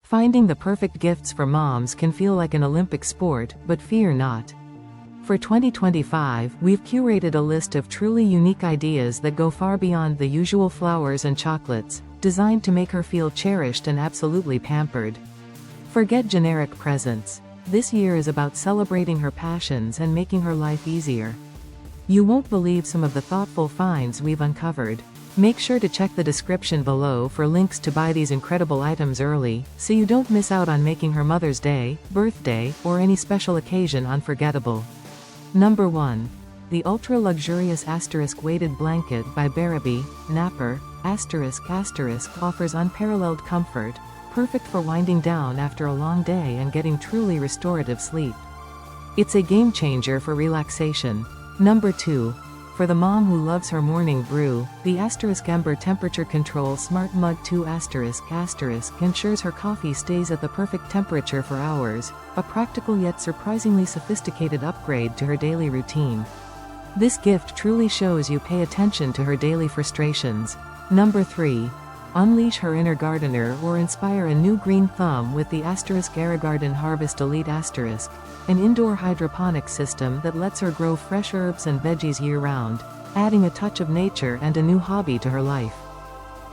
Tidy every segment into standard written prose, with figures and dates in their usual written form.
Finding the perfect gifts for moms can feel like an Olympic sport, but fear not. For 2025, we've curated a list of truly unique ideas that go far beyond the usual flowers and chocolates, designed to make her feel cherished and absolutely pampered. Forget generic presents. This year is about celebrating her passions and making her life easier. You won't believe some of the thoughtful finds we've uncovered. Make sure to check the description below for links to buy these incredible items early, so you don't miss out on making her Mother's Day, birthday, or any special occasion unforgettable. Number 1. The ultra-luxurious weighted blanket by Bearaby, Napper, offers unparalleled comfort, perfect for winding down after a long day and getting truly restorative sleep. It's a game changer for relaxation. Number 2. For the mom who loves her morning brew, the Ember Temperature Control Smart Mug 2 ensures her coffee stays at the perfect temperature for hours, a practical yet surprisingly sophisticated upgrade to her daily routine. This gift truly shows you pay attention to her daily frustrations. Number 3. Unleash her inner gardener or inspire a new green thumb with the AeroGarden Harvest Elite an indoor hydroponic system that lets her grow fresh herbs and veggies year-round, adding a touch of nature and a new hobby to her life.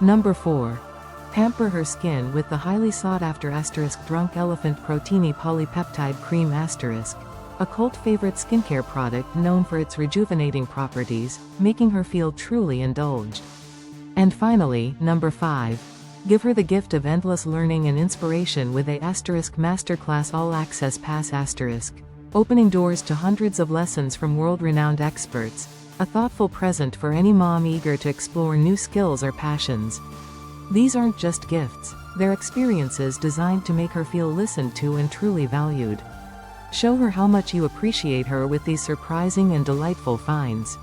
Number 4. Pamper her skin with the highly sought-after Drunk Elephant Protini Polypeptide Cream a cult favorite skincare product known for its rejuvenating properties, making her feel truly indulged. And finally, number 5. Give her the gift of endless learning and inspiration with a MasterClass All Access Pass opening doors to hundreds of lessons from world-renowned experts, a thoughtful present for any mom eager to explore new skills or passions. These aren't just gifts, they're experiences designed to make her feel listened to and truly valued. Show her how much you appreciate her with these surprising and delightful finds.